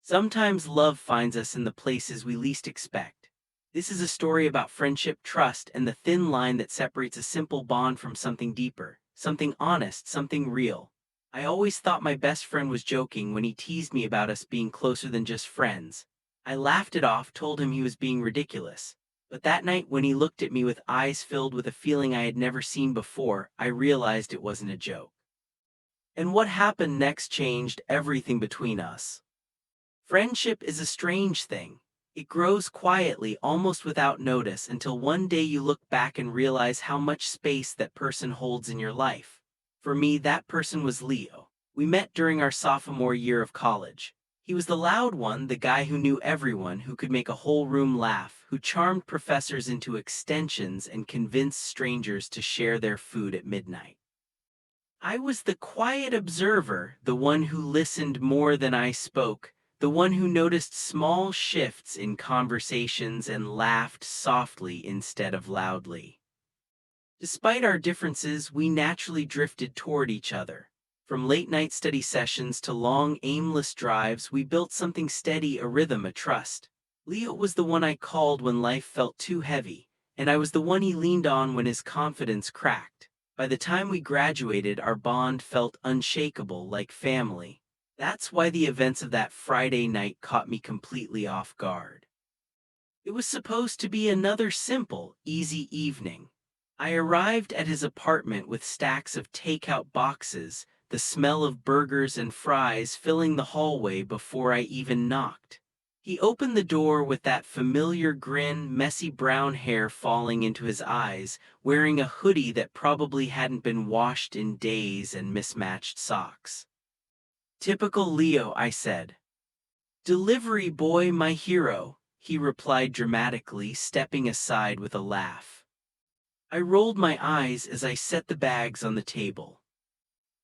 Sometimes love finds us in the places we least expect. This is a story about friendship, trust, and the thin line that separates a simple bond from something deeper, something honest, something real. I always thought my best friend was joking when he teased me about us being closer than just friends. I laughed it off, told him he was being ridiculous. But that night, when he looked at me with eyes filled with a feeling I had never seen before, I realized it wasn't a joke. And what happened next changed everything between us. Friendship is a strange thing. It grows quietly, almost without notice, until one day you look back and realize how much space that person holds in your life. For me, that person was Leo. We met during our sophomore year of college. He was the loud one, the guy who knew everyone, who could make a whole room laugh, who charmed professors into extensions and convinced strangers to share their food at midnight. I was the quiet observer, the one who listened more than I spoke, the one who noticed small shifts in conversations and laughed softly instead of loudly. Despite our differences, we naturally drifted toward each other. From late-night study sessions to long, aimless drives, we built something steady, a rhythm, a trust. Leo was the one I called when life felt too heavy, and I was the one he leaned on when his confidence cracked. By the time we graduated, our bond felt unshakable, like family. That's why the events of that Friday night caught me completely off guard. It was supposed to be another simple, easy evening. I arrived at his apartment with stacks of takeout boxes, the smell of burgers and fries filling the hallway before I even knocked. He opened the door with that familiar grin, messy brown hair falling into his eyes, wearing a hoodie that probably hadn't been washed in days and mismatched socks. "Typical Leo," I said. "Delivery boy, my hero," he replied dramatically, stepping aside with a laugh. I rolled my eyes as I set the bags on the table.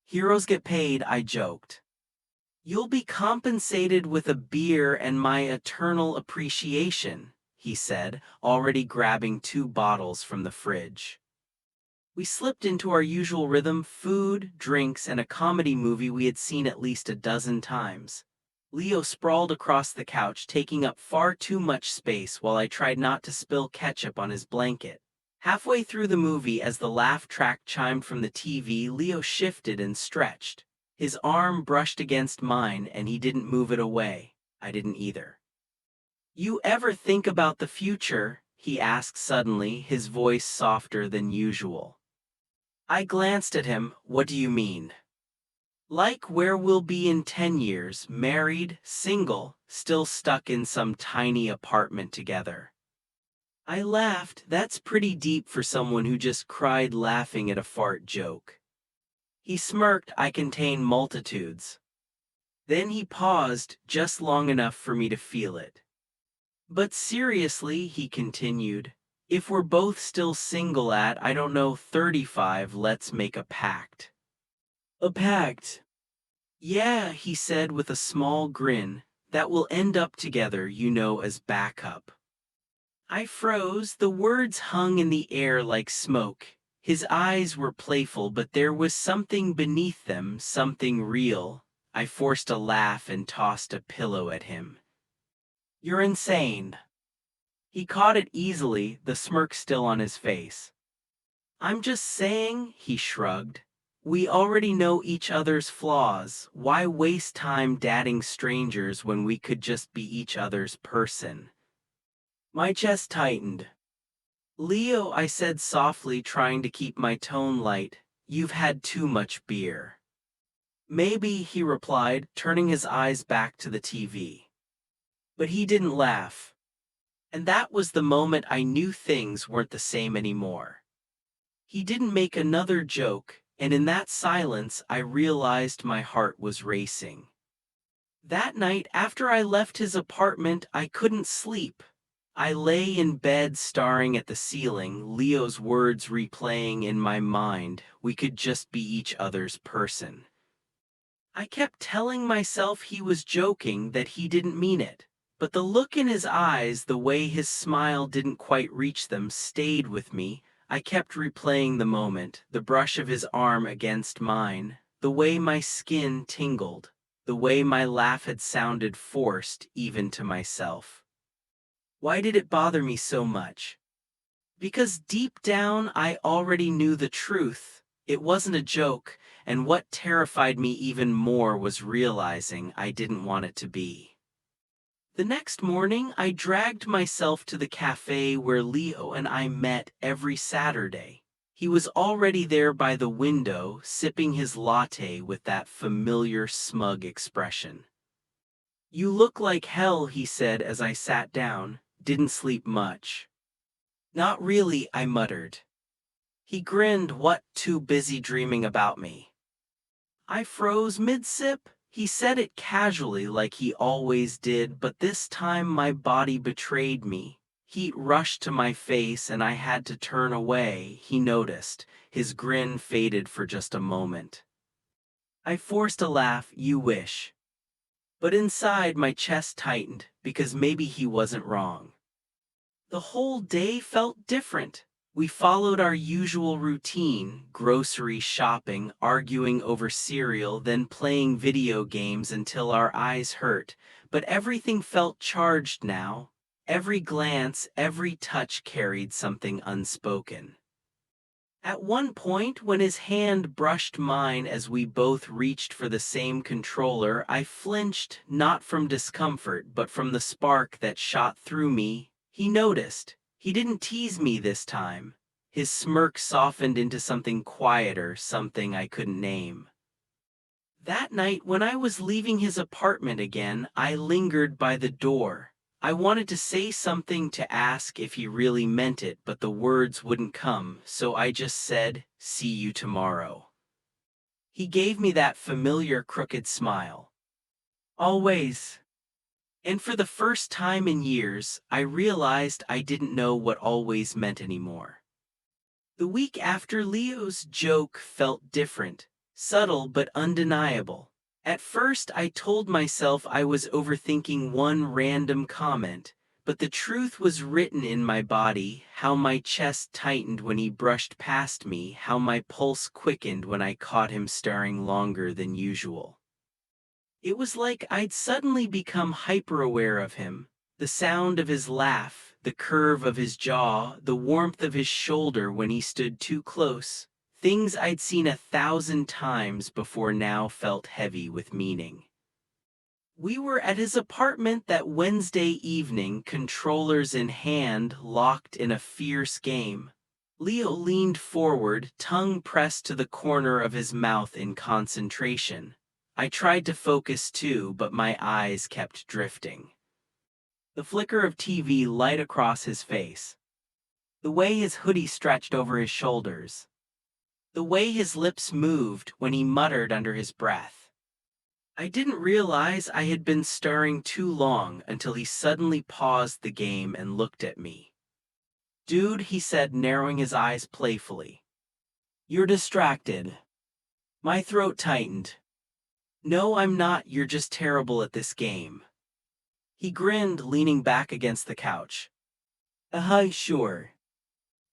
"Heroes get paid," I joked. "You'll be compensated with a beer and my eternal appreciation," he said, already grabbing 2 bottles from the fridge. We slipped into our usual rhythm: food, drinks, and a comedy movie we had seen at least a dozen times. Leo sprawled across the couch, taking up far too much space while I tried not to spill ketchup on his blanket. Halfway through the movie, as the laugh track chimed from the TV, Leo shifted and stretched. His arm brushed against mine, and he didn't move it away. I didn't either. "You ever think about the future?" he asked suddenly, his voice softer than usual. I glanced at him. "What do you mean?" "Like where we'll be in 10 years, married, single, still stuck in some tiny apartment together." I laughed. That's pretty deep for someone who just cried laughing at a fart joke. He smirked. "I contain multitudes." Then he paused, just long enough for me to feel it. "But seriously," he continued, "if we're both still single at, I don't know, 35, let's make a pact." "A pact?" "Yeah," he said with a small grin, "that we'll end up together, as backup." I froze. The words hung in the air like smoke. His eyes were playful, but there was something beneath them, something real. I forced a laugh and tossed a pillow at him. "You're insane." He caught it easily, the smirk still on his face. "I'm just saying," he shrugged. "We already know each other's flaws. Why waste time dating strangers when we could just be each other's person?" My chest tightened. "Leo," I said softly, trying to keep my tone light, "you've had too much beer." "Maybe," he replied, turning his eyes back to the TV. But he didn't laugh. And that was the moment I knew things weren't the same anymore. He didn't make another joke, and in that silence I realized my heart was racing. That night, after I left his apartment, I couldn't sleep. I lay in bed staring at the ceiling, Leo's words replaying in my mind. We could just be each other's person. I kept telling myself he was joking, that he didn't mean it. But the look in his eyes, the way his smile didn't quite reach them, stayed with me. I kept replaying the moment, the brush of his arm against mine, the way my skin tingled. The way my laugh had sounded forced, even to myself. Why did it bother me so much? Because deep down, I already knew the truth. It wasn't a joke, and what terrified me even more was realizing I didn't want it to be. The next morning, I dragged myself to the cafe where Leo and I met every Saturday. He was already there by the window, sipping his latte with that familiar smug expression. "You look like hell," he said as I sat down. "Didn't sleep much." "Not really," I muttered. He grinned. "What, too busy dreaming about me?" I froze mid-sip. He said it casually like he always did, but this time my body betrayed me. Heat rushed to my face and I had to turn away. He noticed. His grin faded for just a moment. I forced a laugh. "You wish." But inside my chest tightened, because maybe he wasn't wrong. The whole day felt different. We followed our usual routine: grocery shopping, arguing over cereal, then playing video games until our eyes hurt. But everything felt charged now. Every glance, every touch carried something unspoken. At one point, when his hand brushed mine as we both reached for the same controller, I flinched, not from discomfort, but from the spark that shot through me. He noticed. He didn't tease me this time. His smirk softened into something quieter, something I couldn't name. That night, when I was leaving his apartment again, I lingered by the door. I wanted to say something, to ask if he really meant it, but the words wouldn't come, so I just said, "See you tomorrow." He gave me that familiar crooked smile. "Always." And for the first time in years, I realized I didn't know what always meant anymore. The week after Leo's joke felt different, subtle but undeniable. At first, I told myself I was overthinking one random comment, but the truth was written in my body: how my chest tightened when he brushed past me, how my pulse quickened when I caught him staring longer than usual. It was like I'd suddenly become hyper-aware of him: the sound of his laugh, the curve of his jaw, the warmth of his shoulder when he stood too close. Things I'd seen 1,000 times before now felt heavy with meaning. We were at his apartment that Wednesday evening, controllers in hand, locked in a fierce game. Leo leaned forward, tongue pressed to the corner of his mouth in concentration. I tried to focus too, but my eyes kept drifting. The flicker of TV light across his face. The way his hoodie stretched over his shoulders. The way his lips moved when he muttered under his breath. I didn't realize I had been staring too long until he suddenly paused the game and looked at me. "Dude," he said, narrowing his eyes playfully. "You're distracted." My throat tightened. "No, I'm not. You're just terrible at this game." He grinned, leaning back against the couch. Sure."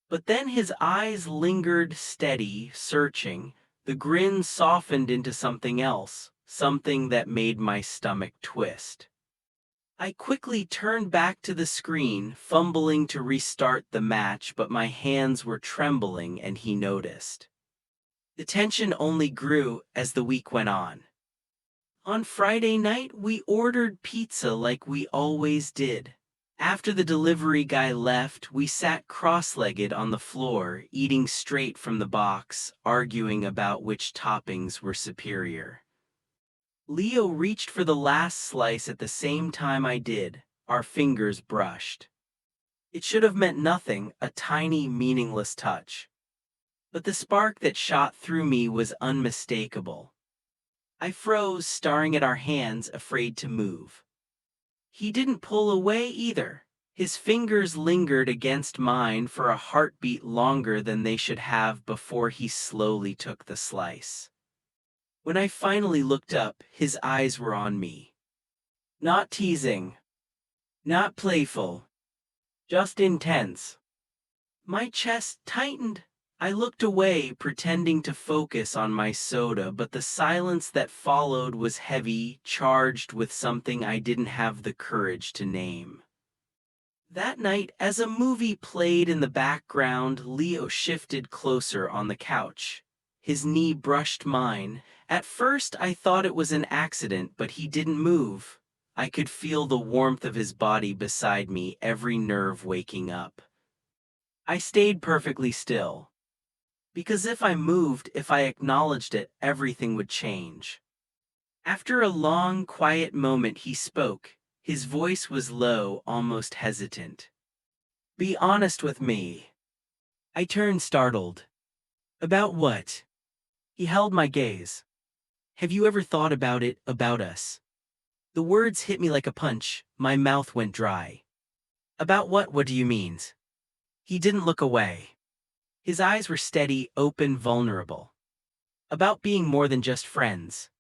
But then his eyes lingered, steady, searching. The grin softened into something else, something that made my stomach twist. I quickly turned back to the screen, fumbling to restart the match, but my hands were trembling and he noticed. The tension only grew as the week went on. On Friday night, we ordered pizza like we always did. After the delivery guy left, we sat cross-legged on the floor, eating straight from the box, arguing about which toppings were superior. Leo reached for the last slice at the same time I did. Our fingers brushed. It should have meant nothing, a tiny, meaningless touch. But the spark that shot through me was unmistakable. I froze, staring at our hands, afraid to move. He didn't pull away either. His fingers lingered against mine for a heartbeat longer than they should have before he slowly took the slice. When I finally looked up, his eyes were on me. Not teasing. Not playful. Just intense. My chest tightened. I looked away, pretending to focus on my soda, but the silence that followed was heavy, charged with something I didn't have the courage to name. That night, as a movie played in the background, Leo shifted closer on the couch. His knee brushed mine. At first, I thought it was an accident, but he didn't move. I could feel the warmth of his body beside me, every nerve waking up. I stayed perfectly still. Because if I moved, if I acknowledged it, everything would change. After a long, quiet moment, he spoke. His voice was low, almost hesitant. "Be honest with me." I turned, startled. "About what?" He held my gaze. "Have you ever thought about it, about us?" The words hit me like a punch. My mouth went dry. "About what? What do you mean?" He didn't look away. His eyes were steady, open, vulnerable. "About being more than just friends."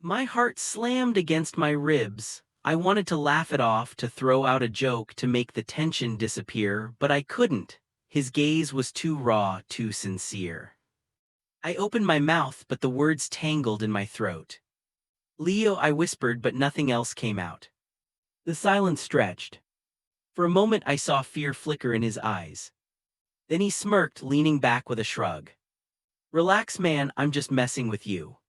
My heart slammed against my ribs. I wanted to laugh it off, to throw out a joke, to make the tension disappear, but I couldn't. His gaze was too raw, too sincere. I opened my mouth, but the words tangled in my throat. "Leo," I whispered, but nothing else came out. The silence stretched. For a moment I saw fear flicker in his eyes. Then he smirked, leaning back with a shrug. "Relax, man, I'm just messing with you."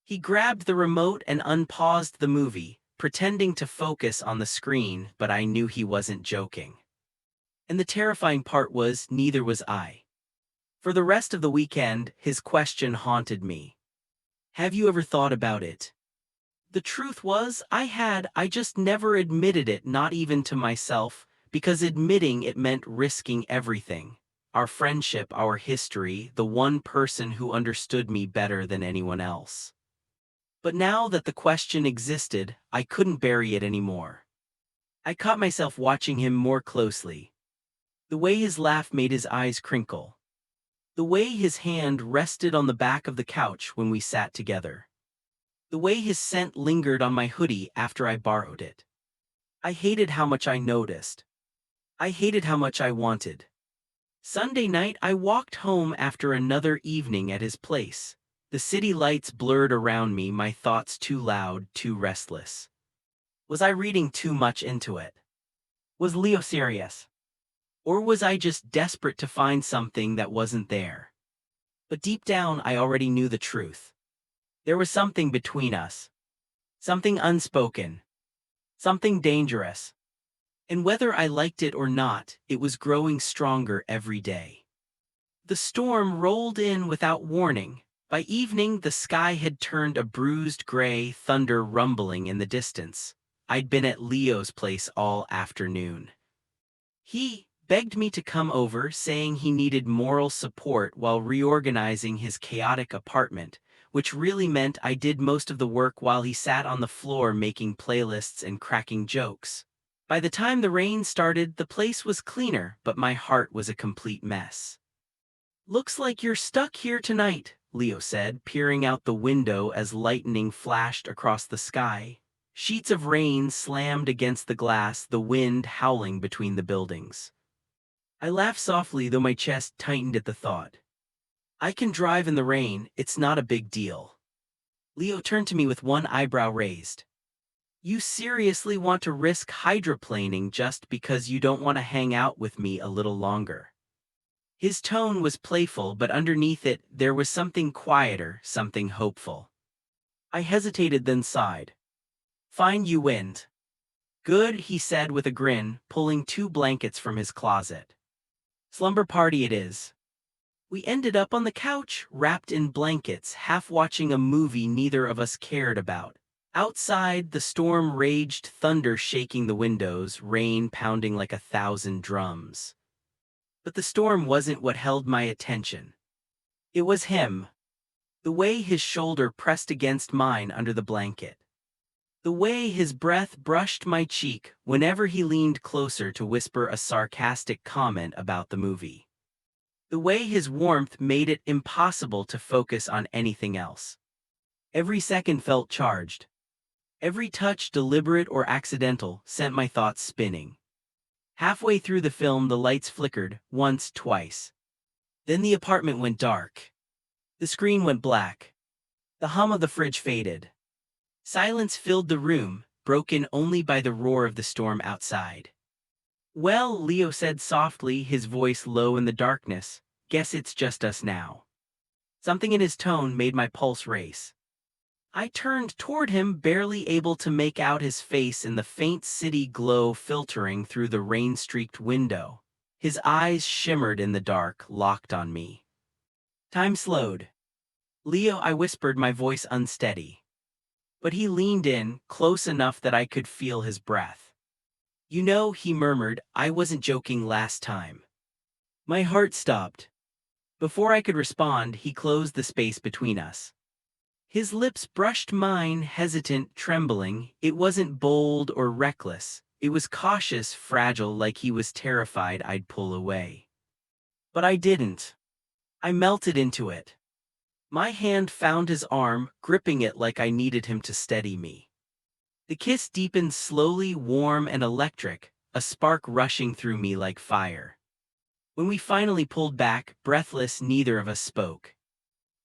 He grabbed the remote and unpaused the movie, pretending to focus on the screen, but I knew he wasn't joking. And the terrifying part was, neither was I. For the rest of the weekend, his question haunted me. "Have you ever thought about it?" The truth was, I just never admitted it, not even to myself, because admitting it meant risking everything. Our friendship, our history, the one person who understood me better than anyone else. But now that the question existed, I couldn't bury it anymore. I caught myself watching him more closely. The way his laugh made his eyes crinkle. The way his hand rested on the back of the couch when we sat together. The way his scent lingered on my hoodie after I borrowed it. I hated how much I noticed. I hated how much I wanted. Sunday night, I walked home after another evening at his place. The city lights blurred around me, my thoughts too loud, too restless. Was I reading too much into it? Was Leo serious? Or was I just desperate to find something that wasn't there? But deep down, I already knew the truth. There was something between us. Something unspoken. Something dangerous. And whether I liked it or not, it was growing stronger every day. The storm rolled in without warning. By evening, the sky had turned a bruised gray, thunder rumbling in the distance. I'd been at Leo's place all afternoon. He begged me to come over, saying he needed moral support while reorganizing his chaotic apartment, which really meant I did most of the work while he sat on the floor making playlists and cracking jokes. By the time the rain started, the place was cleaner, but my heart was a complete mess. "Looks like you're stuck here tonight," Leo said, peering out the window as lightning flashed across the sky. Sheets of rain slammed against the glass, the wind howling between the buildings. I laughed softly, though my chest tightened at the thought. "I can drive in the rain, it's not a big deal." Leo turned to me with one eyebrow raised. "You seriously want to risk hydroplaning just because you don't want to hang out with me a little longer?" His tone was playful, but underneath it, there was something quieter, something hopeful. I hesitated, then sighed. "Fine, you win." "Good," he said with a grin, pulling 2 blankets from his closet. "Slumber party it is." We ended up on the couch, wrapped in blankets, half watching a movie neither of us cared about. Outside, the storm raged, thunder shaking the windows, rain pounding like 1,000 drums. But the storm wasn't what held my attention. It was him. The way his shoulder pressed against mine under the blanket. The way his breath brushed my cheek whenever he leaned closer to whisper a sarcastic comment about the movie. The way his warmth made it impossible to focus on anything else. Every second felt charged. Every touch, deliberate or accidental, sent my thoughts spinning. Halfway through the film, the lights flickered, once, twice. Then the apartment went dark. The screen went black. The hum of the fridge faded. Silence filled the room, broken only by the roar of the storm outside. "Well," Leo said softly, his voice low in the darkness, "guess it's just us now." Something in his tone made my pulse race. I turned toward him, barely able to make out his face in the faint city glow filtering through the rain-streaked window. His eyes shimmered in the dark, locked on me. Time slowed. "Leo," I whispered, my voice unsteady. But he leaned in, close enough that I could feel his breath. "You know," he murmured, "I wasn't joking last time." My heart stopped. Before I could respond, he closed the space between us. His lips brushed mine, hesitant, trembling. It wasn't bold or reckless. It was cautious, fragile, like he was terrified I'd pull away. But I didn't. I melted into it. My hand found his arm, gripping it like I needed him to steady me. The kiss deepened slowly, warm and electric, a spark rushing through me like fire. When we finally pulled back, breathless, neither of us spoke.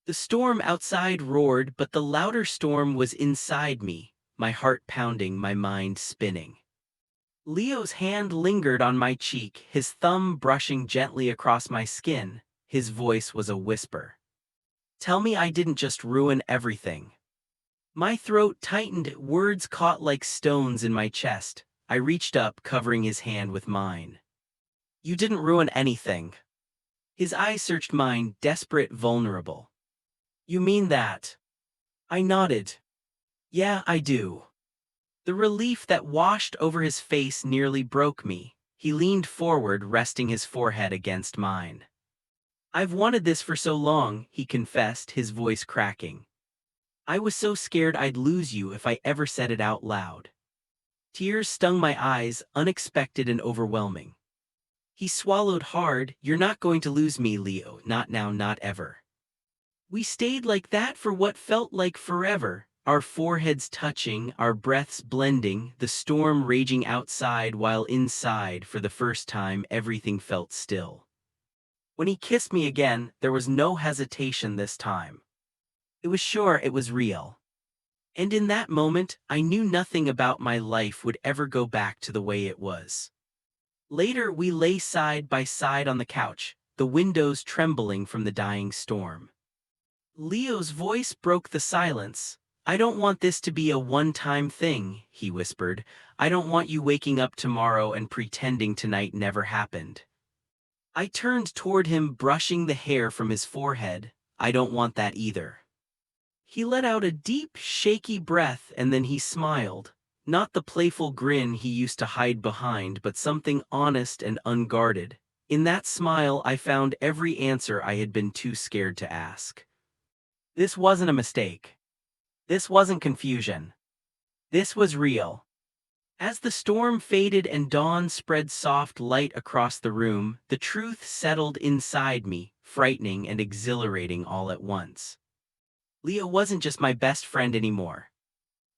The storm outside roared, but the louder storm was inside me, my heart pounding, my mind spinning. Leo's hand lingered on my cheek, his thumb brushing gently across my skin. His voice was a whisper. "Tell me I didn't just ruin everything." My throat tightened, words caught like stones in my chest. I reached up, covering his hand with mine. "You didn't ruin anything." His eyes searched mine, desperate, vulnerable. "You mean that?" I nodded. "Yeah, I do." The relief that washed over his face nearly broke me. He leaned forward, resting his forehead against mine. "I've wanted this for so long," he confessed, his voice cracking. "I was so scared I'd lose you if I ever said it out loud." Tears stung my eyes, unexpected and overwhelming. He swallowed hard. "You're not going to lose me, Leo. Not now, not ever." We stayed like that for what felt like forever, our foreheads touching, our breaths blending, the storm raging outside while inside, for the first time, everything felt still. When he kissed me again, there was no hesitation this time. It was sure, it was real. And in that moment, I knew nothing about my life would ever go back to the way it was. Later, we lay side by side on the couch, the windows trembling from the dying storm. Leo's voice broke the silence. "I don't want this to be a one-time thing," he whispered. "I don't want you waking up tomorrow and pretending tonight never happened." I turned toward him, brushing the hair from his forehead. "I don't want that either." He let out a deep, shaky breath, and then he smiled. Not the playful grin he used to hide behind, but something honest and unguarded. In that smile, I found every answer I had been too scared to ask. This wasn't a mistake. This wasn't confusion. This was real. As the storm faded and dawn spread soft light across the room, the truth settled inside me, frightening and exhilarating all at once. Leo wasn't just my best friend anymore.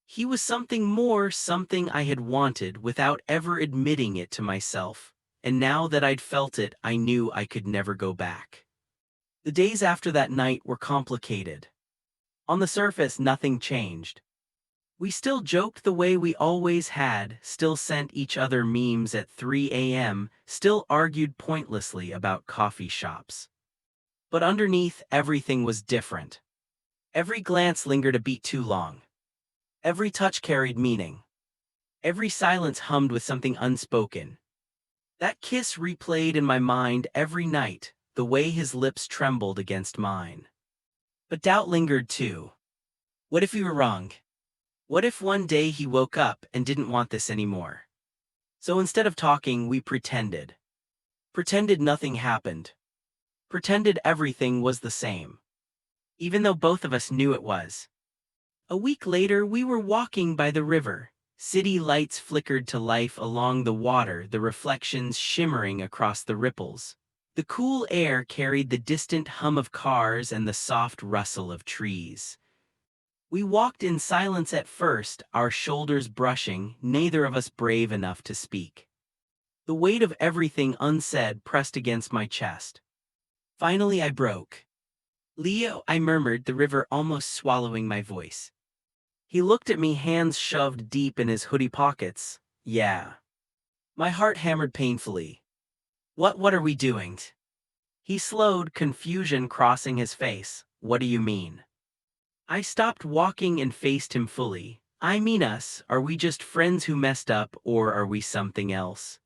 He was something more, something I had wanted without ever admitting it to myself, and now that I'd felt it, I knew I could never go back. The days after that night were complicated. On the surface, nothing changed. We still joked the way we always had, still sent each other memes at 3 a.m., still argued pointlessly about coffee shops. But underneath, everything was different. Every glance lingered a beat too long. Every touch carried meaning. Every silence hummed with something unspoken. That kiss replayed in my mind every night, the way his lips trembled against mine. But doubt lingered too. What if we were wrong? What if one day he woke up and didn't want this anymore? So instead of talking, we pretended. Pretended nothing happened. Pretended everything was the same. Even though both of us knew it was. A week later, we were walking by the river. City lights flickered to life along the water, the reflections shimmering across the ripples. The cool air carried the distant hum of cars and the soft rustle of trees. We walked in silence at first, our shoulders brushing, neither of us brave enough to speak. The weight of everything unsaid pressed against my chest. Finally I broke. Leo, I murmured, the river almost swallowing my voice. He looked at me, hands shoved deep in his hoodie pockets. Yeah. My heart hammered painfully. What are we doing? He slowed, confusion crossing his face. What do you mean? I stopped walking and faced him fully. I mean us, are we just friends who messed up, or are we something else?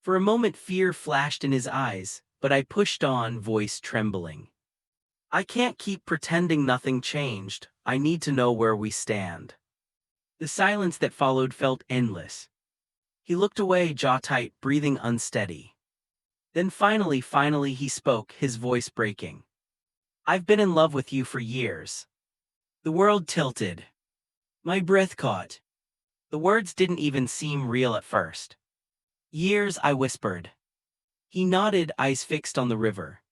For a moment fear flashed in his eyes, but I pushed on, voice trembling. I can't keep pretending nothing changed. I need to know where we stand. The silence that followed felt endless. He looked away, jaw tight, breathing unsteady. Then finally he spoke, his voice breaking. I've been in love with you for years. The world tilted. My breath caught. The words didn't even seem real at first. Years, I whispered. He nodded, eyes fixed on the river.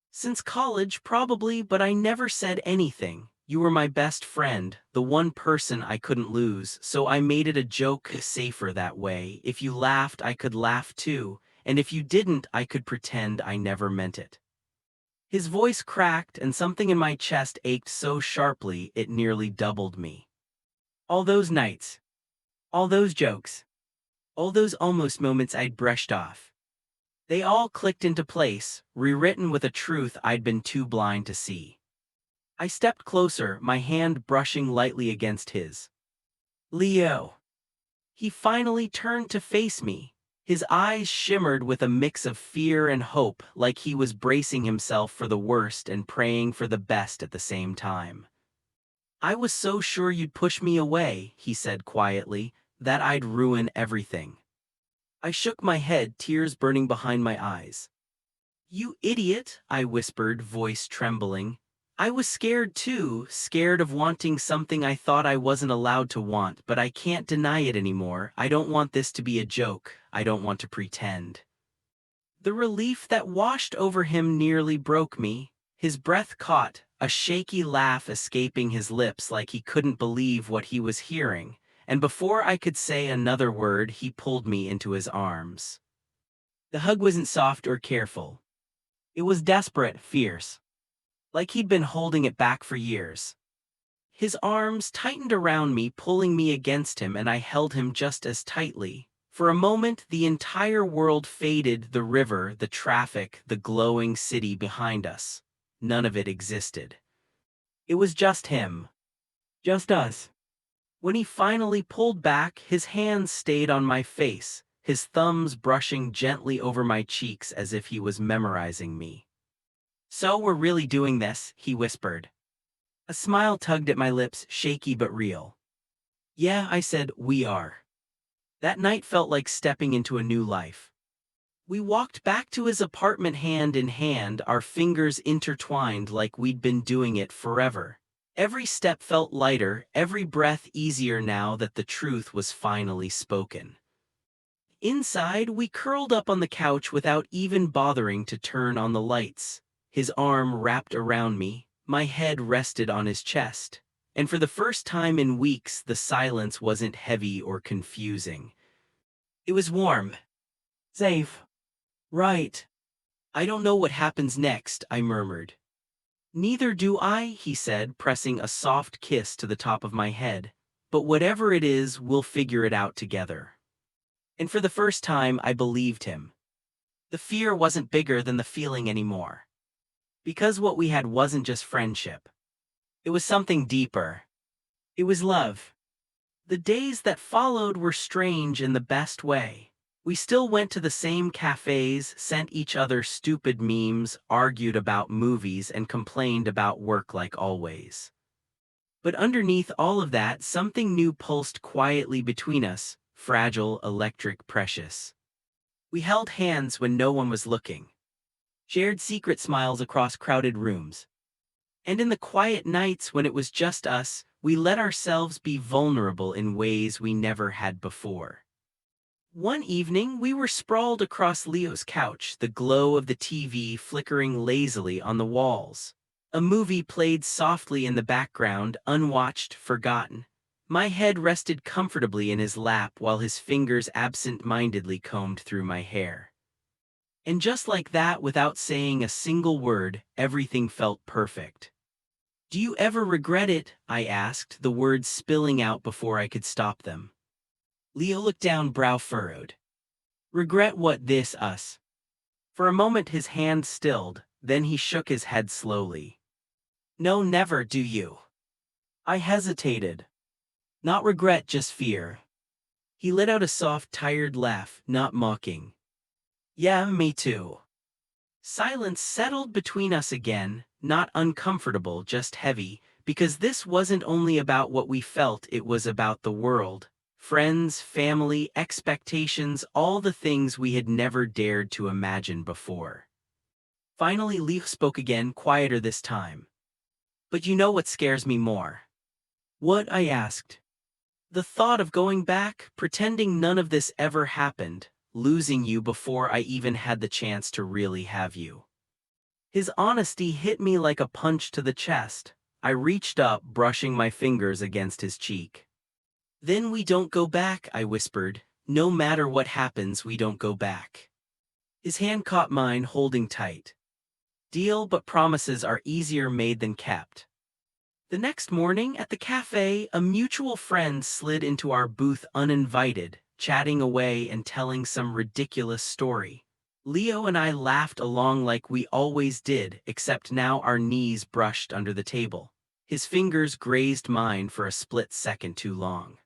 Since college, probably, but I never said anything. You were my best friend, the one person I couldn't lose, so I made it a joke, safer that way. If you laughed, I could laugh too, and if you didn't, I could pretend I never meant it. His voice cracked, and something in my chest ached so sharply it nearly doubled me. All those nights, all those jokes, all those almost moments I'd brushed off. They all clicked into place, rewritten with a truth I'd been too blind to see. I stepped closer, my hand brushing lightly against his. Leo. He finally turned to face me. His eyes shimmered with a mix of fear and hope, like he was bracing himself for the worst and praying for the best at the same time. I was so sure you'd push me away, he said quietly, that I'd ruin everything. I shook my head, tears burning behind my eyes. You idiot, I whispered, voice trembling. I was scared too, scared of wanting something I thought I wasn't allowed to want, but I can't deny it anymore. I don't want this to be a joke. I don't want to pretend. The relief that washed over him nearly broke me. His breath caught, a shaky laugh escaping his lips like he couldn't believe what he was hearing, and before I could say another word, he pulled me into his arms. The hug wasn't soft or careful. It was desperate, fierce. Like he'd been holding it back for years. His arms tightened around me, pulling me against him, and I held him just as tightly. For a moment, the entire world faded, the river, the traffic, the glowing city behind us. None of it existed. It was just him. Just us. When he finally pulled back, his hands stayed on my face, his thumbs brushing gently over my cheeks as if he was memorizing me. So we're really doing this, he whispered. A smile tugged at my lips, shaky but real. Yeah, I said, we are. That night felt like stepping into a new life. We walked back to his apartment hand in hand, our fingers intertwined like we'd been doing it forever. Every step felt lighter, every breath easier now that the truth was finally spoken. Inside, we curled up on the couch without even bothering to turn on the lights. His arm wrapped around me, my head rested on his chest, and for the first time in weeks the silence wasn't heavy or confusing. It was warm. Safe. Right. I don't know what happens next, I murmured. Neither do I, he said, pressing a soft kiss to the top of my head. But whatever it is, we'll figure it out together. And for the first time, I believed him. The fear wasn't bigger than the feeling anymore. Because what we had wasn't just friendship. It was something deeper. It was love. The days that followed were strange in the best way. We still went to the same cafes, sent each other stupid memes, argued about movies, and complained about work like always. But underneath all of that, something new pulsed quietly between us, fragile, electric, precious. We held hands when no one was looking. Shared secret smiles across crowded rooms. And in the quiet nights when it was just us, we let ourselves be vulnerable in ways we never had before. One evening, we were sprawled across Leo's couch, the glow of the TV flickering lazily on the walls. A movie played softly in the background, unwatched, forgotten. My head rested comfortably in his lap while his fingers absent-mindedly combed through my hair. And just like that, without saying a single word, everything felt perfect. Do you ever regret it? I asked, the words spilling out before I could stop them. Leo looked down, brow furrowed. Regret what? This us? For a moment his hand stilled, then he shook his head slowly. No, never. Do you? I hesitated. Not regret, just fear. He let out a soft, tired laugh, not mocking. Yeah, me too. Silence settled between us again, not uncomfortable, just heavy, because this wasn't only about what we felt, it was about the world. Friends, family, expectations, all the things we had never dared to imagine before. Finally, Leo spoke again, quieter this time. But you know what scares me more? What? I asked. The thought of going back, pretending none of this ever happened, losing you before I even had the chance to really have you. His honesty hit me like a punch to the chest. I reached up, brushing my fingers against his cheek. Then we don't go back, I whispered. No matter what happens, we don't go back. His hand caught mine, holding tight. Deal, but promises are easier made than kept. The next morning, at the cafe, a mutual friend slid into our booth uninvited, chatting away and telling some ridiculous story. Leo and I laughed along like we always did, except now our knees brushed under the table. His fingers grazed mine for a split second too long.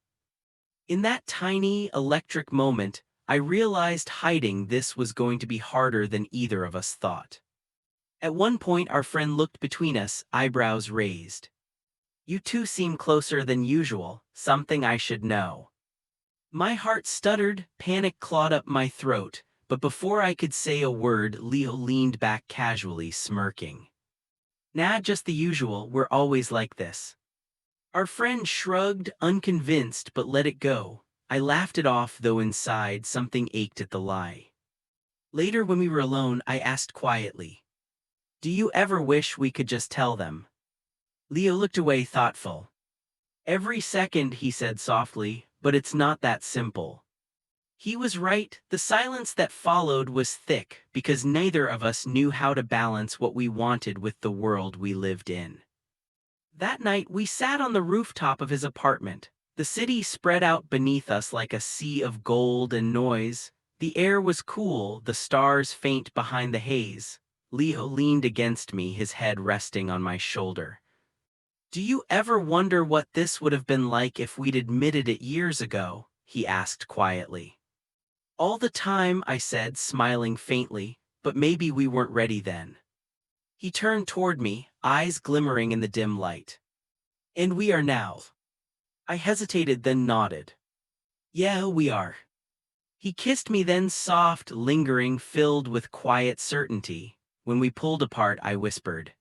In that tiny, electric moment, I realized hiding this was going to be harder than either of us thought. At one point, our friend looked between us, eyebrows raised. You two seem closer than usual, something I should know. My heart stuttered, panic clawed up my throat, but before I could say a word, Leo leaned back casually, smirking. Nah, just the usual, we're always like this. Our friend shrugged, unconvinced, but let it go. I laughed it off, though inside something ached at the lie. Later, when we were alone, I asked quietly, do you ever wish we could just tell them? Leo looked away, thoughtful. Every second, he said softly, but it's not that simple. He was right. The silence that followed was thick, because neither of us knew how to balance what we wanted with the world we lived in. That night, we sat on the rooftop of his apartment. The city spread out beneath us like a sea of gold and noise. The air was cool, the stars faint behind the haze. Leo leaned against me, his head resting on my shoulder. Do you ever wonder what this would have been like if we'd admitted it years ago? He asked quietly. All the time, I said, smiling faintly, but maybe we weren't ready then. He turned toward me, eyes glimmering in the dim light. And we are now. I hesitated, then nodded. Yeah, we are. He kissed me then, soft, lingering, filled with quiet certainty. When we pulled apart, I whispered,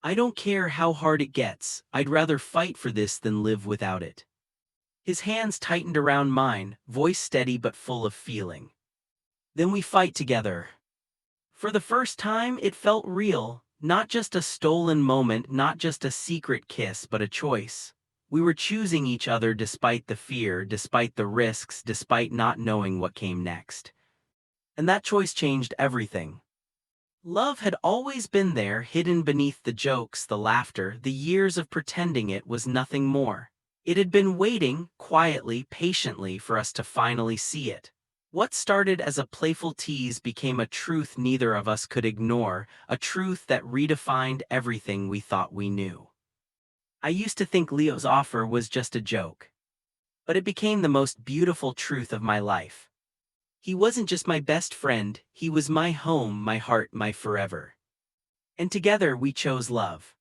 I don't care how hard it gets, I'd rather fight for this than live without it. His hands tightened around mine, voice steady but full of feeling. Then we fight together. For the first time, it felt real, not just a stolen moment, not just a secret kiss, but a choice. We were choosing each other despite the fear, despite the risks, despite not knowing what came next. And that choice changed everything. Love had always been there, hidden beneath the jokes, the laughter, the years of pretending it was nothing more. It had been waiting, quietly, patiently, for us to finally see it. What started as a playful tease became a truth neither of us could ignore, a truth that redefined everything we thought we knew. I used to think Leo's offer was just a joke. But it became the most beautiful truth of my life. He wasn't just my best friend, he was my home, my heart, my forever. And together we chose love.